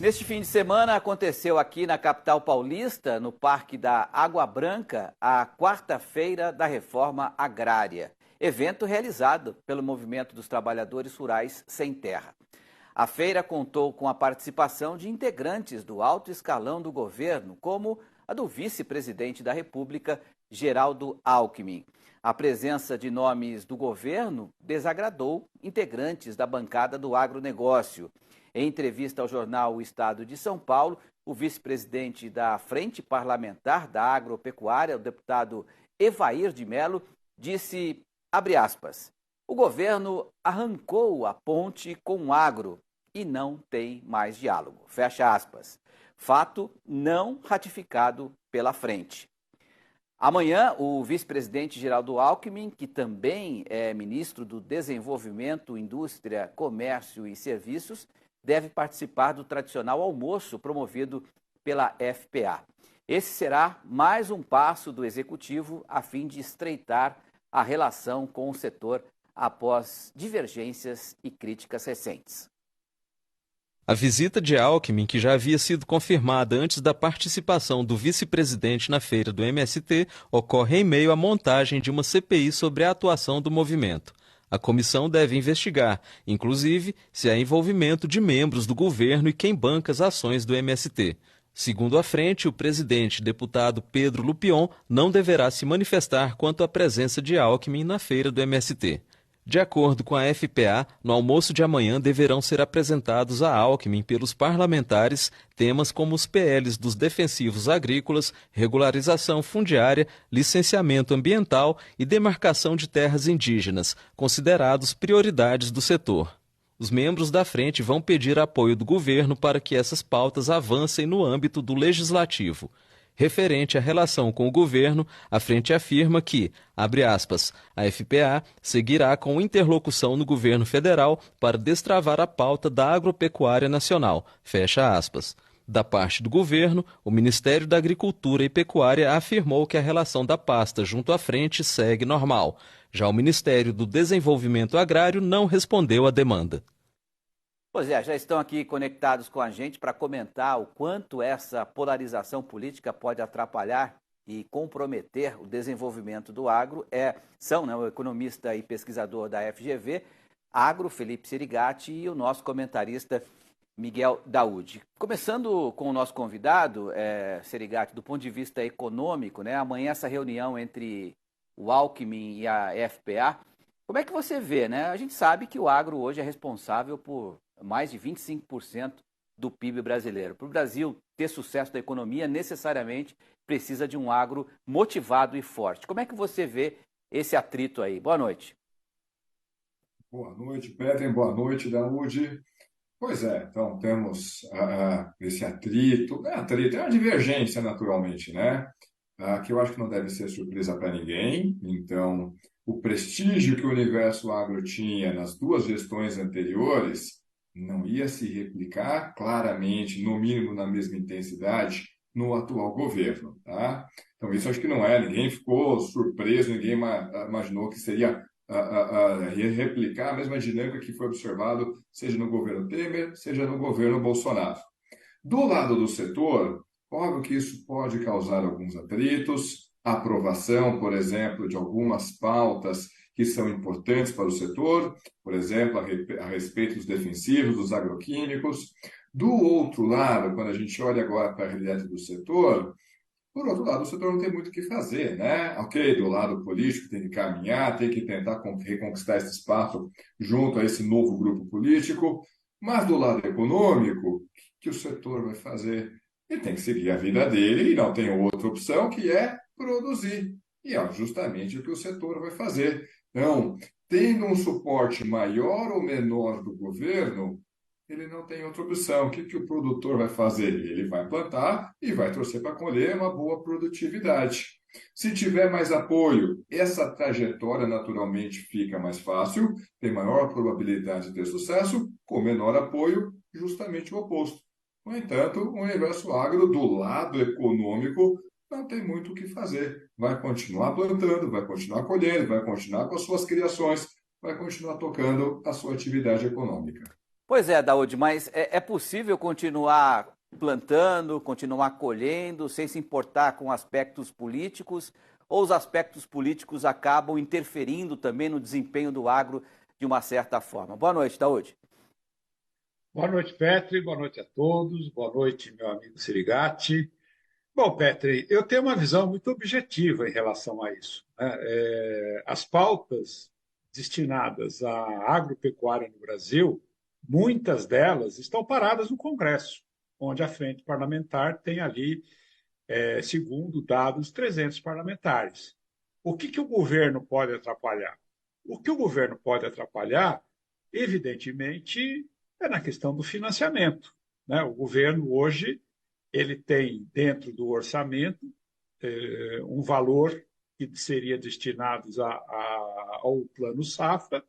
Neste fim de semana aconteceu aqui na capital paulista, no Parque da Água Branca, a quarta-feira da Reforma Agrária, evento realizado pelo Movimento dos Trabalhadores Rurais Sem Terra. A feira contou com a participação de integrantes do alto escalão do governo, como a do vice-presidente da República, Geraldo Alckmin. A presença de nomes do governo desagradou integrantes da bancada do agronegócio. Em entrevista ao jornal O Estado de São Paulo, o vice-presidente da Frente Parlamentar da Agropecuária, o deputado Evair de Mello, disse, abre aspas, o governo arrancou a ponte com o agro e não tem mais diálogo, fecha aspas. Fato não ratificado pela frente. Amanhã, o vice-presidente Geraldo Alckmin, que também é ministro do Desenvolvimento, Indústria, Comércio e Serviços, deve participar do tradicional almoço promovido pela FPA. Esse será mais um passo do Executivo a fim de estreitar a relação com o setor após divergências e críticas recentes. A visita de Alckmin, que já havia sido confirmada antes da participação do vice-presidente na feira do MST, ocorre em meio à montagem de uma CPI sobre a atuação do movimento. A comissão deve investigar, inclusive, se há envolvimento de membros do governo e quem banca as ações do MST. Segundo a frente, o presidente, deputado Pedro Lupion, não deverá se manifestar quanto à presença de Alckmin na feira do MST. De acordo com a FPA, no almoço de amanhã deverão ser apresentados a Alckmin pelos parlamentares temas como os PLs dos defensivos agrícolas, regularização fundiária, licenciamento ambiental e demarcação de terras indígenas, considerados prioridades do setor. Os membros da frente vão pedir apoio do governo para que essas pautas avancem no âmbito do legislativo. Referente à relação com o governo, a frente afirma que, abre aspas, a FPA seguirá com interlocução no governo federal para destravar a pauta da agropecuária nacional, fecha aspas. Da parte do governo, o Ministério da Agricultura e Pecuária afirmou que a relação da pasta junto à frente segue normal. Já o Ministério do Desenvolvimento Agrário não respondeu à demanda. Pois é, já estão aqui conectados com a gente para comentar o quanto essa polarização política pode atrapalhar e comprometer o desenvolvimento do agro. São o economista e pesquisador da FGV, Agro, Felipe Serigati, e o nosso comentarista Miguel Daúde. Começando com o nosso convidado, Serigati, do ponto de vista econômico, amanhã essa reunião entre o Alckmin e a FPA, como é que você vê, A gente sabe que o agro hoje é responsável por mais de 25% do PIB brasileiro. Para o Brasil ter sucesso da economia, necessariamente precisa de um agro motivado e forte. Como é que você vê esse atrito aí? Boa noite. Boa noite, Peter. Boa noite, Daúde. Pois é, então temos esse atrito. Não é atrito, é uma divergência, naturalmente, que eu acho que não deve ser surpresa para ninguém. Então, o prestígio que o Universo Agro tinha nas duas gestões anteriores não ia se replicar claramente, no mínimo na mesma intensidade, no atual governo, tá? Então, isso acho que não é. Ninguém ficou surpreso, ninguém imaginou que seria replicar a mesma dinâmica que foi observado, seja no governo Temer, seja no governo Bolsonaro. Do lado do setor, óbvio que isso pode causar alguns atritos, aprovação, por exemplo, de algumas pautas que são importantes para o setor, por exemplo, a respeito dos defensivos, dos agroquímicos. Do outro lado, quando a gente olha agora para a realidade do setor, por outro lado, o setor não tem muito o que fazer, Ok, do lado político tem que caminhar, tem que tentar reconquistar esse espaço junto a esse novo grupo político, mas do lado econômico, o que o setor vai fazer? Ele tem que seguir a vida dele e não tem outra opção que é produzir. E é justamente o que o setor vai fazer. Então, tendo um suporte maior ou menor do governo, ele não tem outra opção. O que o produtor vai fazer? Ele vai plantar e vai torcer para colher uma boa produtividade. Se tiver mais apoio, essa trajetória naturalmente fica mais fácil, tem maior probabilidade de ter sucesso, com menor apoio, justamente o oposto. No entanto, o Universo Agro, do lado econômico, não tem muito o que fazer. Vai continuar plantando, vai continuar colhendo, vai continuar com as suas criações, vai continuar tocando a sua atividade econômica. Pois é, Daúde, mas é possível continuar plantando, continuar colhendo, sem se importar com aspectos políticos, ou os aspectos políticos acabam interferindo também no desempenho do agro de uma certa forma? Boa noite, Daúde. Boa noite, Petri. Boa noite a todos. Boa noite, meu amigo Sirigati. Bom, Petri, eu tenho uma visão muito objetiva em relação a isso, né? As pautas destinadas à agropecuária no Brasil, muitas delas estão paradas no Congresso, onde a frente parlamentar tem ali, segundo dados, 300 parlamentares. O que o governo pode atrapalhar? O que o governo pode atrapalhar, evidentemente, é na questão do financiamento, né? O governo hoje ele tem dentro do orçamento um valor que seria destinado ao Plano Safra,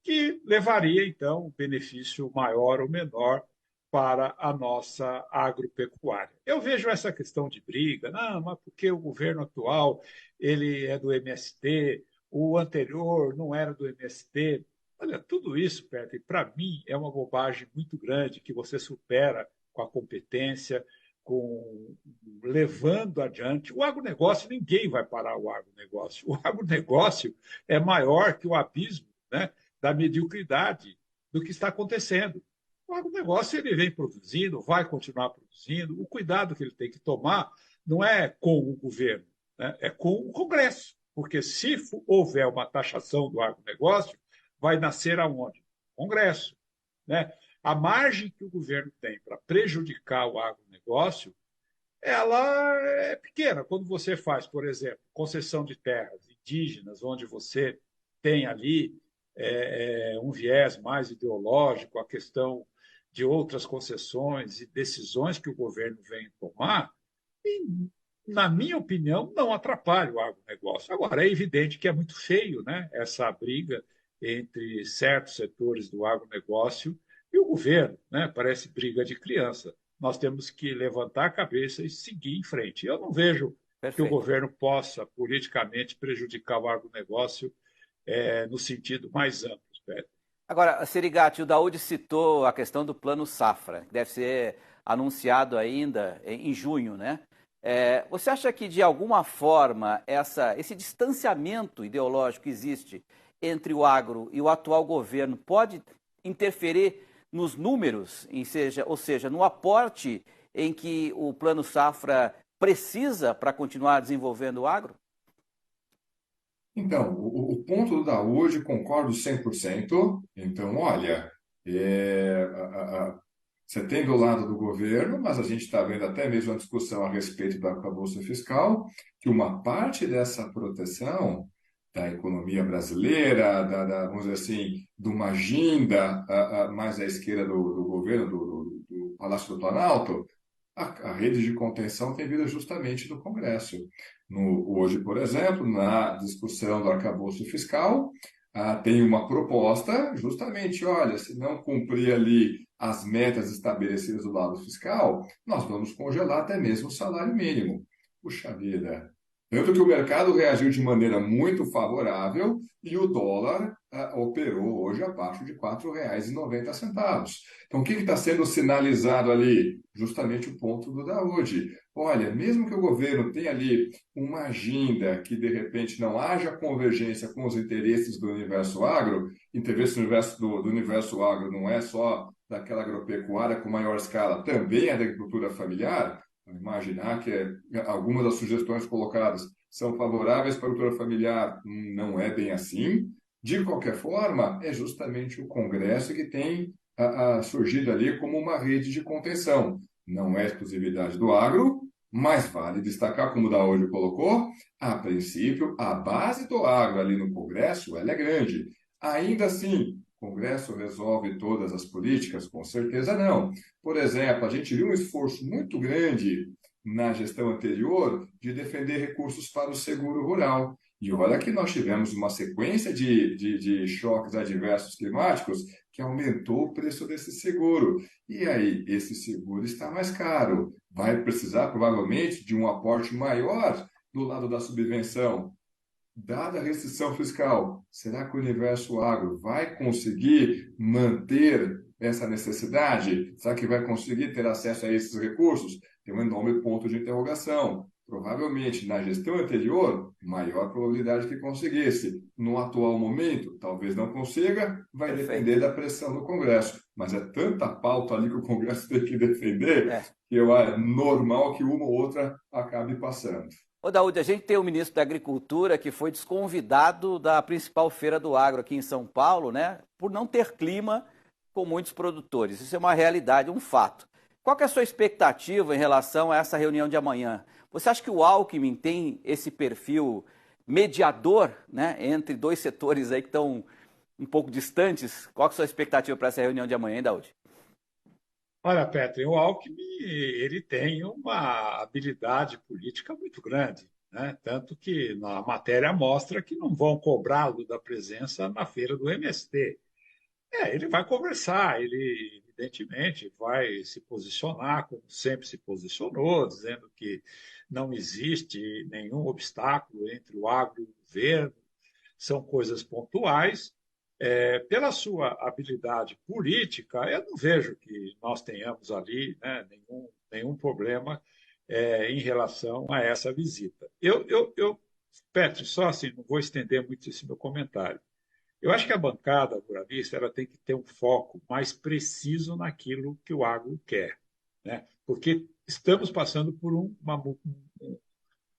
que levaria, então, um benefício maior ou menor para a nossa agropecuária. Eu vejo essa questão de briga, não, mas porque o governo atual ele é do MST, o anterior não era do MST. Olha, tudo isso, Peter, para mim é uma bobagem muito grande que você supera com a competência, com levando adiante. O agronegócio, ninguém vai parar o agronegócio. O agronegócio é maior que o abismo, né, da mediocridade do que está acontecendo. O agronegócio ele vem produzindo, vai continuar produzindo. O cuidado que ele tem que tomar não é com o governo, né, é com o Congresso. Porque se houver uma taxação do agronegócio, vai nascer aonde? Congresso, né? A margem que o governo tem para prejudicar o agronegócio, ela é pequena. Quando você faz, por exemplo, concessão de terras indígenas, onde você tem ali um viés mais ideológico, a questão de outras concessões e decisões que o governo vem tomar, e, na minha opinião, não atrapalha o agronegócio. Agora, é evidente que é muito feio, né, essa briga entre certos setores do agronegócio e o governo, né? Parece briga de criança. Nós temos que levantar a cabeça e seguir em frente. Eu não vejo que o Perfeito. governo possa politicamente prejudicar o agronegócio no sentido mais amplo. Pedro. Agora, Serigati, o Daúde citou a questão do Plano Safra, que deve ser anunciado ainda em junho, né? Você acha que, de alguma forma, esse distanciamento ideológico que existe entre o agro e o atual governo pode interferir nos números, ou seja, no aporte em que o Plano Safra precisa para continuar desenvolvendo o agro? Então, o ponto do Daúde, concordo 100%. Então, olha, você tem do lado do governo, mas a gente está vendo até mesmo uma discussão a respeito da arcabouço fiscal, que uma parte dessa proteção da economia brasileira, vamos dizer assim, de uma agenda mais à esquerda do governo, do Palácio do Planalto, a rede de contenção tem vindo justamente do Congresso. Hoje, por exemplo, na discussão do arcabouço fiscal, tem uma proposta justamente, olha, se não cumprir ali as metas estabelecidas do lado fiscal, nós vamos congelar até mesmo o salário mínimo. Puxa vida! Tanto que o mercado reagiu de maneira muito favorável e o dólar operou hoje abaixo de R$ 4,90. Então, o que está sendo sinalizado ali? Justamente o ponto do Daúde. Olha, mesmo que o governo tenha ali uma agenda que, de repente, não haja convergência com os interesses do universo agro, interesse do universo agro não é só daquela agropecuária com maior escala, também é da agricultura familiar, imaginar que algumas das sugestões colocadas são favoráveis para a agricultura familiar, não é bem assim. De qualquer forma, é justamente o Congresso que tem surgido ali como uma rede de contenção. Não é exclusividade do agro, mas vale destacar, como o Daúde colocou, a princípio, a base do agro ali no Congresso ela é grande. Ainda assim, o Congresso resolve todas as políticas? Com certeza não. Por exemplo, a gente viu um esforço muito grande na gestão anterior de defender recursos para o seguro rural. E olha que nós tivemos uma sequência de choques adversos climáticos que aumentou o preço desse seguro. E aí, esse seguro está mais caro. Vai precisar, provavelmente, de um aporte maior do lado da subvenção. Dada a restrição fiscal, será que o universo agro vai conseguir manter essa necessidade? Será que vai conseguir ter acesso a esses recursos? Tem um enorme ponto de interrogação. Provavelmente, na gestão anterior, maior probabilidade que conseguisse. No atual momento, talvez não consiga, vai depender da pressão do Congresso. Mas é tanta pauta ali que o Congresso tem que defender, que é normal que uma ou outra acabe passando. Ô, Daúde, a gente tem o ministro da Agricultura que foi desconvidado da principal feira do agro aqui em São Paulo, né, por não ter clima com muitos produtores. Isso é uma realidade, um fato. Qual que é a sua expectativa em relação a essa reunião de amanhã? Você acha que o Alckmin tem esse perfil mediador, né, entre dois setores aí que estão um pouco distantes? Qual que é a sua expectativa para essa reunião de amanhã, hein, Daúde? Olha, Petri, o Alckmin ele tem uma habilidade política muito grande, né? Tanto que na matéria mostra que não vão cobrá-lo da presença na feira do MST. Ele vai conversar, ele evidentemente vai se posicionar, como sempre se posicionou, dizendo que não existe nenhum obstáculo entre o agro e o governo, são coisas pontuais. Pela sua habilidade política, eu não vejo que nós tenhamos ali, né, nenhum problema em relação a essa visita. Petro, só assim, não vou estender muito esse meu comentário. Eu acho que a bancada ruralista ela tem que ter um foco mais preciso naquilo que o agro quer, né? Porque estamos passando por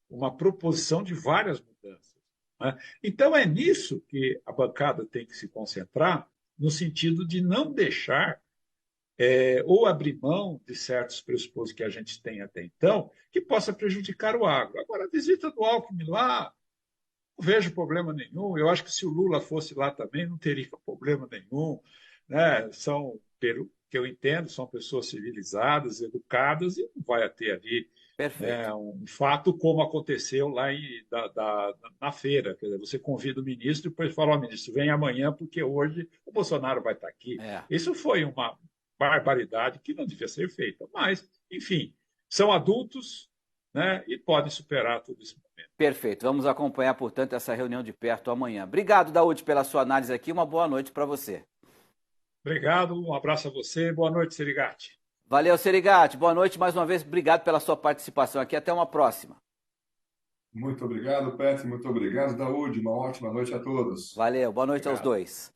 uma proposição de várias mudanças, né? Então, é nisso que a bancada tem que se concentrar, no sentido de não deixar ou abrir mão de certos pressupostos que a gente tem até então, que possa prejudicar o agro. Agora, a visita do Alckmin lá, não vejo problema nenhum. Eu acho que se o Lula fosse lá também, não teria problema nenhum, né? Pelo que eu entendo, são pessoas civilizadas, educadas, e não vai ter ali um fato como aconteceu lá na feira. Quer dizer, você convida o ministro e depois fala, ó, ministro, vem amanhã porque hoje o Bolsonaro vai estar aqui. Isso foi uma barbaridade que não devia ser feita. Mas, enfim, são adultos, né, e podem superar tudo isso. Perfeito. Vamos acompanhar, portanto, essa reunião de perto amanhã. Obrigado, Daúde, pela sua análise aqui. Uma boa noite para você. Obrigado, um abraço a você. Boa noite, Serigati. Valeu, Serigati. Boa noite mais uma vez. Obrigado pela sua participação aqui. Até uma próxima. Muito obrigado, Petri. Muito obrigado, Daúde. Uma ótima noite a todos. Valeu. Boa noite aos dois.